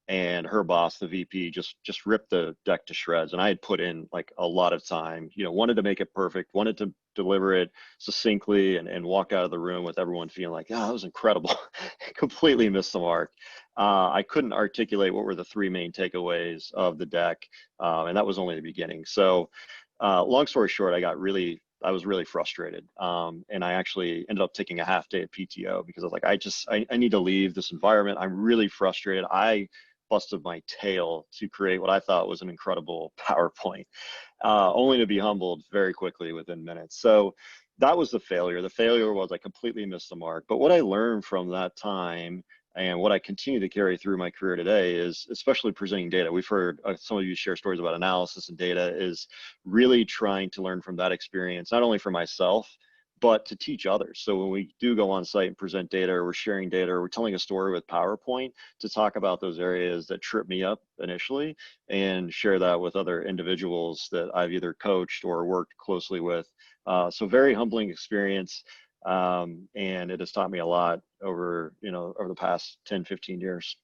and her boss, the VP, just ripped the deck to shreds. And I had put in like a lot of time, you know, wanted to make it perfect, wanted to deliver it succinctly and walk out of the room with everyone feeling like, that was incredible. Completely missed the mark. I couldn't articulate what were the three main takeaways of the deck. And that was only the beginning. So long story short, I was really frustrated. And I actually ended up taking a half day of PTO because I was like, I need to leave this environment. I'm really frustrated. I busted my tail to create what I thought was an incredible PowerPoint, only to be humbled very quickly within minutes. So that was the failure. The failure was I completely missed the mark. But what I learned from that time and what I continue to carry through my career today is, especially presenting data. We've heard some of you share stories about analysis and data, is really trying to learn from that experience, not only for myself, but to teach others. So when we do go on site and present data, or we're sharing data, or we're telling a story with PowerPoint, to talk about those areas that trip me up initially and share that with other individuals that I've either coached or worked closely with. So very humbling experience. And it has taught me a lot over the past 10, 15 years.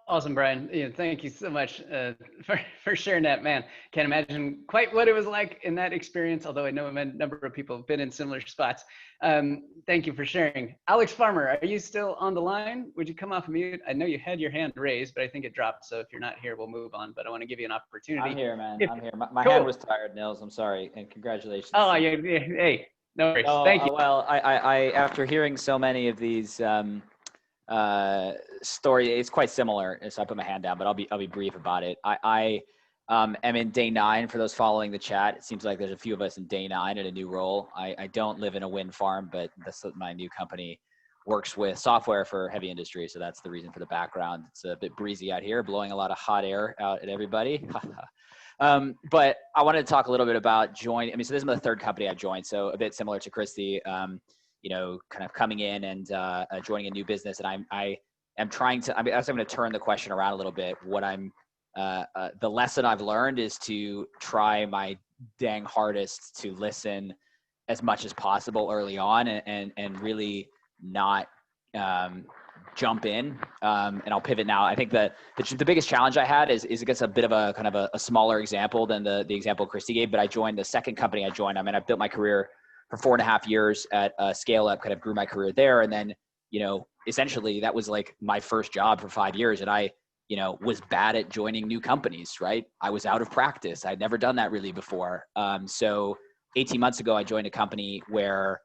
Awesome, Brian. Thank you so much for sharing that, man. Can't imagine quite what it was like in that experience, although I know a number of people have been in similar spots. Thank you for sharing. Alex Farmer, are you still on the line? Would you come off mute? I know you had your hand raised, but I think it dropped. So if you're not here, we'll move on. But I want to give you an opportunity. I'm here, man. I'm here. My Cool. hand was tired, Nils. I'm sorry. And congratulations. Oh, yeah. Hey, no worries. Thank you. Well, I after hearing so many of these story, it's quite similar, so I put my hand down, but I'll be brief about it. I am in day 9 for those following the chat. It seems like there's a few of us in day 9 in a new role. I don't live in a wind farm, but my new company works with software for heavy industry, so that's the reason for the background. It's a bit breezy out here, blowing a lot of hot air out at everybody. But I wanted to talk a little bit about joining. So this is the 3rd company I joined, so a bit similar to Christy. Kind of coming in and joining a new business, and I am trying to. I'm going to turn the question around a little bit. What the lesson I've learned is to try my dang hardest to listen as much as possible early on, and really not jump in. And I'll pivot now. I think that the biggest challenge I had is it gets a bit of a kind of a smaller example than the example Christy gave. But I joined the 2nd company I joined. I built my career for 4.5 years at a scale up, kind of grew my career there. And then, essentially that was like my first job for 5 years. And I, was bad at joining new companies, right? I was out of practice. I'd never done that really before. So 18 months ago, I joined a company where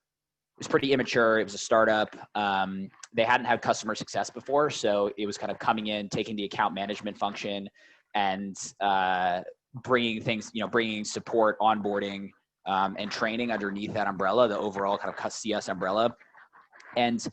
it was pretty immature. It was a startup. They hadn't had customer success before. So it was kind of coming in, taking the account management function and bringing things, bringing support, onboarding, and training underneath that umbrella, the overall kind of CS umbrella. And,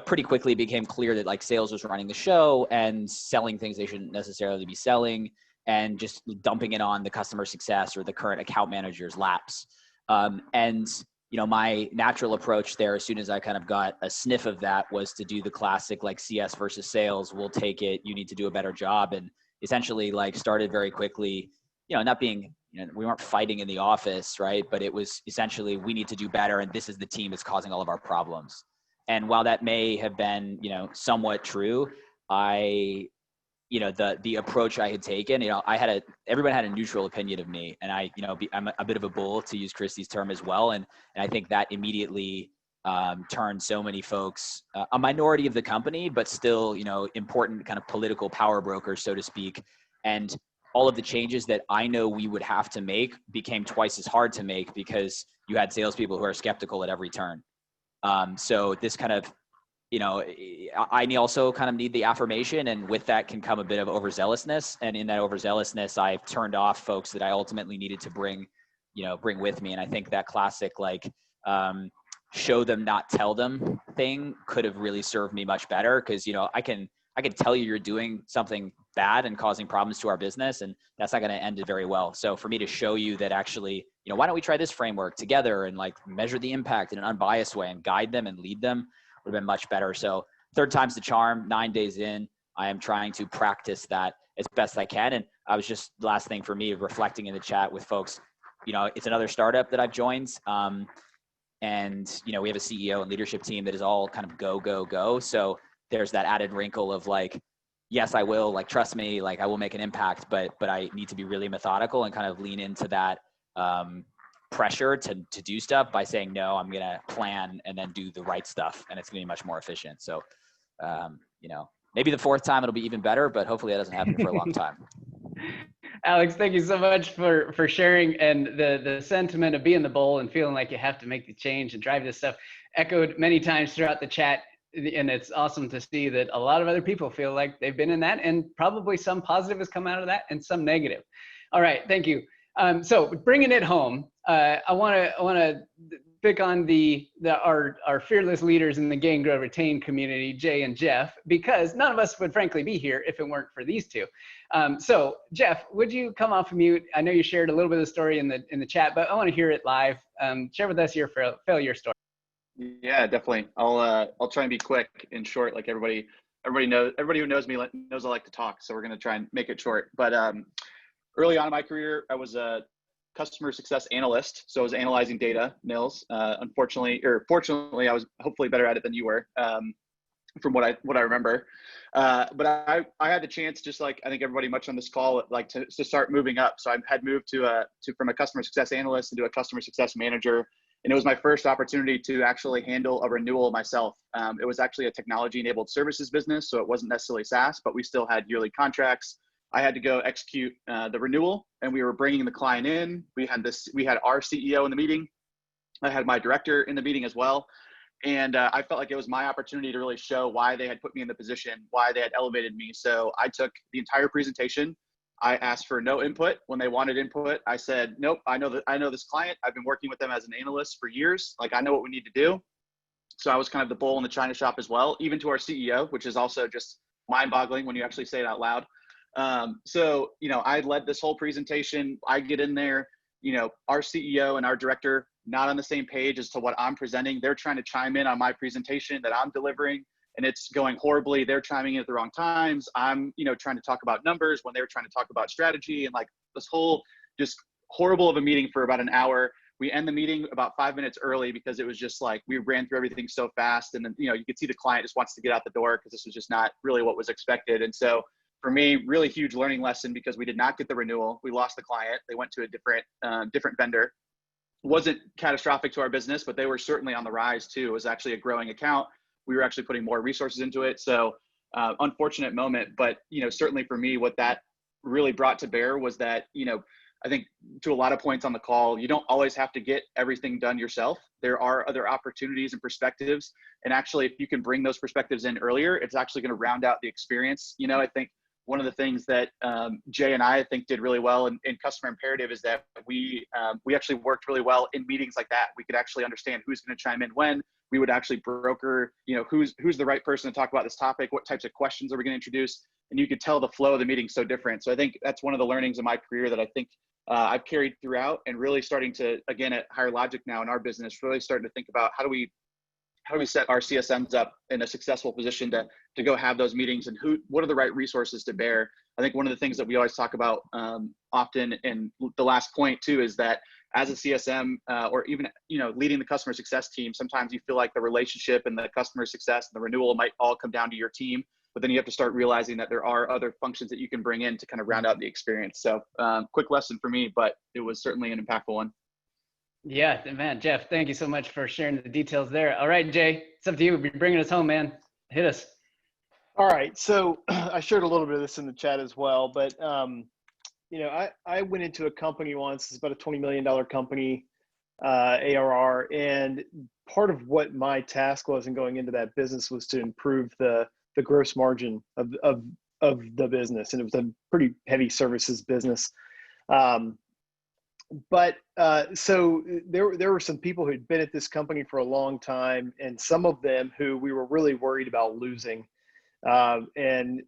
pretty quickly became clear that like sales was running the show and selling things they shouldn't necessarily be selling, and just dumping it on the customer success or the current account manager's laps. And my natural approach there, as soon as I kind of got a sniff of that, was to do the classic like CS versus sales. We'll take it. You need to do a better job. And essentially like started very quickly, not being, we weren't fighting in the office, right? But it was essentially, we need to do better. And this is the team that's causing all of our problems. And while that may have been, somewhat true, the approach I had taken, everyone had a neutral opinion of me. And I'm a bit of a bull, to use Christy's term as well. And I think that immediately turned so many folks, a minority of the company, but still, important kind of political power brokers, so to speak. And all of the changes that I know we would have to make became twice as hard to make because you had salespeople who are skeptical at every turn. So this kind of, I also kind of need the affirmation, and with that can come a bit of overzealousness. And in that overzealousness, I've turned off folks that I ultimately needed to bring with me. And I think that classic, show them, not tell them thing could have really served me much better. Cause I can tell you you're doing something bad and causing problems to our business, and that's not going to end it very well. So for me to show you that actually, why don't we try this framework together and measure the impact in an unbiased way and guide them and lead them would have been much better. So 3rd time's the charm. 9 days in, I am trying to practice that as best I can. And I was just, last thing for me, reflecting in the chat with folks, it's another startup that I've joined. And, we have a CEO and leadership team that is all kind of go, go, go. So there's that added wrinkle of yes, I will, trust me, I will make an impact, but I need to be really methodical and kind of lean into that pressure to do stuff by saying, no, I'm going to plan and then do the right stuff. And it's going to be much more efficient. So, maybe the 4th time it'll be even better, but hopefully that doesn't happen for a long time. Alex, thank you so much for sharing, and the sentiment of being the bull and feeling like you have to make the change and drive this stuff echoed many times throughout the chat. And it's awesome to see that a lot of other people feel like they've been in that, and probably some positive has come out of that and some negative. All right, thank you. So bringing it home, I want to pick on our fearless leaders in the Gain, Grow, Retain community, Jay and Jeff, because none of us would frankly be here if it weren't for these two. So Jeff, would you come off mute? I know you shared a little bit of the story in the chat, but I want to hear it live. Share with us your failure story. Yeah, definitely. I'll try and be quick and short. Like everybody who knows me knows I like to talk. So we're going to try and make it short. But early on in my career, I was a customer success analyst. So I was analyzing data, Nils. Fortunately, I was hopefully better at it than you were. from what I remember. But I had the chance, just like I think everybody much on this call, like to start moving up. So I had moved from a customer success analyst into a customer success manager. And it was my first opportunity to actually handle a renewal myself. It was actually a technology enabled services business. So it wasn't necessarily SaaS, but we still had yearly contracts. I had to go execute the renewal, and we were bringing the client in. We had our CEO in the meeting. I had my director in the meeting as well. And I felt like it was my opportunity to really show why they had put me in the position, why they had elevated me. So I took the entire presentation. I asked for no input. When they wanted input, I said, nope, I know this client. I've been working with them as an analyst for years. Like, I know what we need to do. So I was kind of the bull in the china shop as well, even to our CEO, which is also just mind boggling when you actually say it out loud. So, I led this whole presentation. I get in there, our CEO and our director, not on the same page as to what I'm presenting. They're trying to chime in on my presentation that I'm delivering, and it's going horribly. They're chiming in at the wrong times. I'm, trying to talk about numbers when they were trying to talk about strategy, and like this whole just horrible of a meeting for about an hour. We end the meeting about 5 minutes early because it was just like, we ran through everything so fast. And then, you could see the client just wants to get out the door because this was just not really what was expected. And so for me, really huge learning lesson, because we did not get the renewal. We lost the client. They went to a different vendor. Wasn't catastrophic to our business, but they were certainly on the rise too. It was actually a growing account. We were actually putting more resources into it. So unfortunate moment, but certainly for me, what that really brought to bear was that, I think to a lot of points on the call, you don't always have to get everything done yourself. There are other opportunities and perspectives. And actually, if you can bring those perspectives in earlier, it's actually going to round out the experience. I think one of the things that Jay and I think did really well in Customer Imperative is that we actually worked really well in meetings like that. We could actually understand who's going to chime in when. We would actually broker, who's the right person to talk about this topic, what types of questions are we going to introduce, and you could tell the flow of the meeting so different. So I think that's one of the learnings in my career that I think I've carried throughout, and really starting to, again, at Higher Logic now in our business, really starting to think about how do we set our CSMs up in a successful position to go have those meetings, and what are the right resources to bear. I think one of the things that we always talk about often, and the last point too, is that as a CSM or even leading the customer success team, sometimes you feel like the relationship and the customer success and the renewal might all come down to your team, but then you have to start realizing that there are other functions that you can bring in to kind of round out the experience. So quick lesson for me, but it was certainly an impactful one. Yeah, man, Jeff, thank you so much for sharing the details there. All right, Jay, it's up to you. You're bringing us home, man. Hit us. All right. So I shared a little bit of this in the chat as well, but I went into a company once. It's about a $20 million company, ARR, and part of what my task was in going into that business was to improve the gross margin of the business, and it was a pretty heavy services business. So there were some people who'd been at this company for a long time, and some of them who we were really worried about losing. And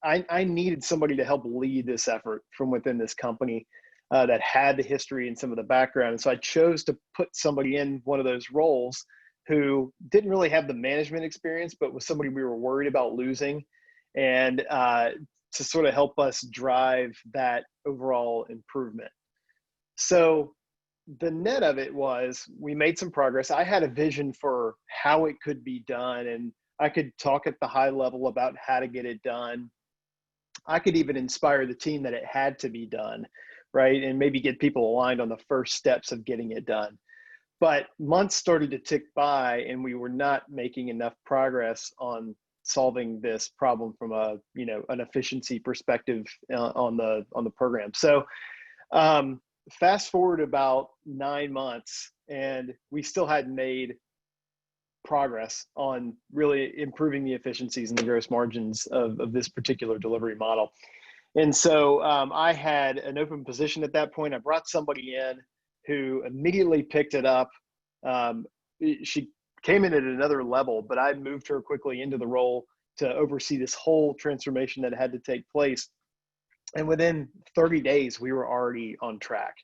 I needed somebody to help lead this effort from within this company that had the history and some of the background. And so I chose to put somebody in one of those roles who didn't really have the management experience, but was somebody we were worried about losing, and to sort of help us drive that overall improvement. So the net of it was we made some progress. I had a vision for how it could be done, and I could talk at the high level about how to get it done. I could even inspire the team that it had to be done, right? And maybe get people aligned on the first steps of getting it done. But months started to tick by, and we were not making enough progress on solving this problem from an efficiency perspective on the program. So fast forward about 9 months, and we still hadn't made progress on really improving the efficiencies and the gross margins of this particular delivery model. And so I had an open position at that point. I brought somebody in who immediately picked it up. She came in at another level, but I moved her quickly into the role to oversee this whole transformation that had to take place. And within 30 days, we were already on track.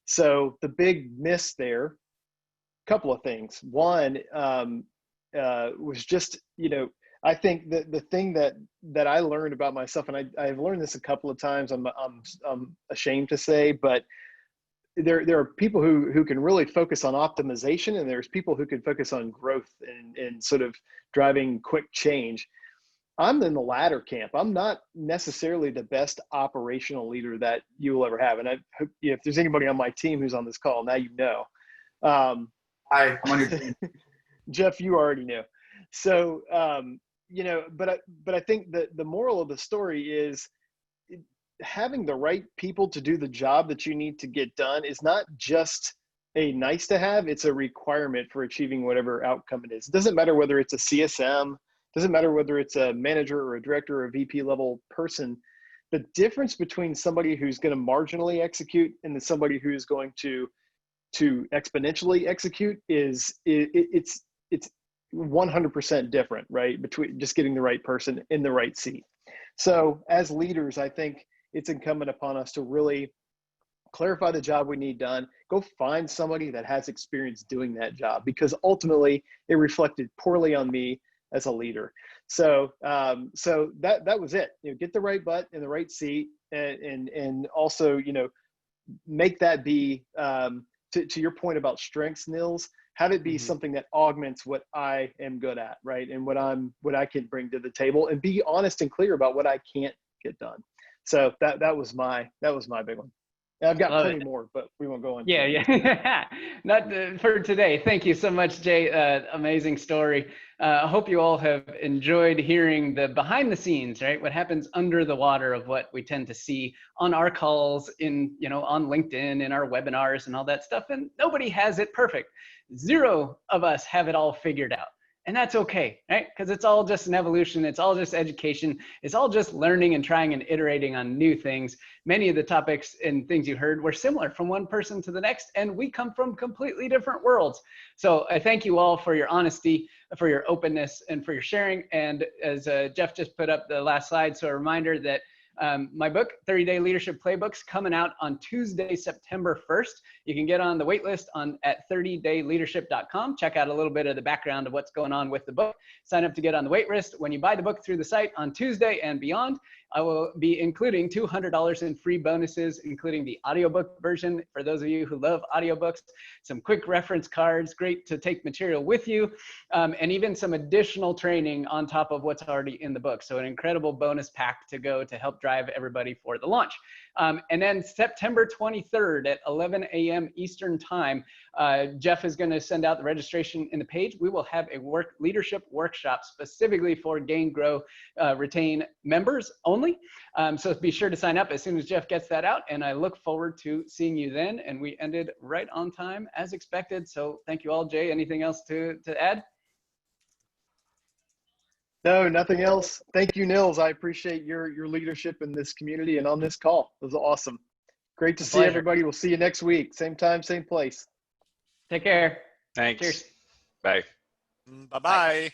So the big miss there, a couple of things. One was just, I think that the thing that I learned about myself, and I've learned this a couple of times, I'm ashamed to say, but there are people who can really focus on optimization, and there's people who can focus on growth and sort of driving quick change. I'm in the latter camp. I'm not necessarily the best operational leader that you will ever have. And I hope, if there's anybody on my team who's on this call, now you know. Hi, I'm on your team. Jeff, you already knew. So, but I think that the moral of the story is having the right people to do the job that you need to get done is not just a nice to have, it's a requirement for achieving whatever outcome it is. It doesn't matter whether it's a CSM, doesn't matter whether it's a manager or a director or a VP level person. The difference between somebody who's going to marginally execute and then somebody who's going to exponentially execute is it's 100% different, right? Between just getting the right person in the right seat. So as leaders, I think it's incumbent upon us to really clarify the job we need done, go find somebody that has experience doing that job, because ultimately it reflected poorly on me as a leader. So that was it. Get the right butt in the right seat, and also, make that be, to your point about strengths, Nils, have it be something that augments what I am good at, right? And what I can bring to the table, and be honest and clear about what I can't get done. So that was my big one. And I've got plenty more, but we won't go into it. Yeah. Not for today. Thank you so much, Jay. Amazing story. I hope you all have enjoyed hearing the behind the scenes, right? What happens under the water of what we tend to see on our calls, on LinkedIn, in our webinars and all that stuff. And nobody has it perfect. Zero of us have it all figured out. And that's okay, right? Because it's all just an evolution. It's all just education. It's all just learning and trying and iterating on new things. Many of the topics and things you heard were similar from one person to the next, and we come from completely different worlds. So I thank you all for your honesty, for your openness, and for your sharing. And as Jeff just put up the last slide, so a reminder that my book, 30-Day Leadership Playbooks, coming out on Tuesday, September 1st. You can get on the wait list at 30dayleadership.com. Check out a little bit of the background of what's going on with the book. Sign up to get on the wait list. When you buy the book through the site on Tuesday and beyond, I will be including $200 in free bonuses, including the audiobook version for those of you who love audiobooks, some quick reference cards, great to take material with you, and even some additional training on top of what's already in the book. So an incredible bonus pack to go to help drive everybody for the launch. And then September 23rd at 11 a.m. Eastern time, Jeff is going to send out the registration in the page. We will have a leadership workshop specifically for Gain, Grow, Retain members only. So be sure to sign up as soon as Jeff gets that out. And I look forward to seeing you then. And we ended right on time as expected. So thank you all. Jay, anything else to add? No, nothing else. Thank you, Nils. I appreciate your leadership in this community and on this call. It was awesome. Great to see everybody. We'll see you next week. Same time, same place. Take care. Thanks. Cheers. Bye. Bye-bye.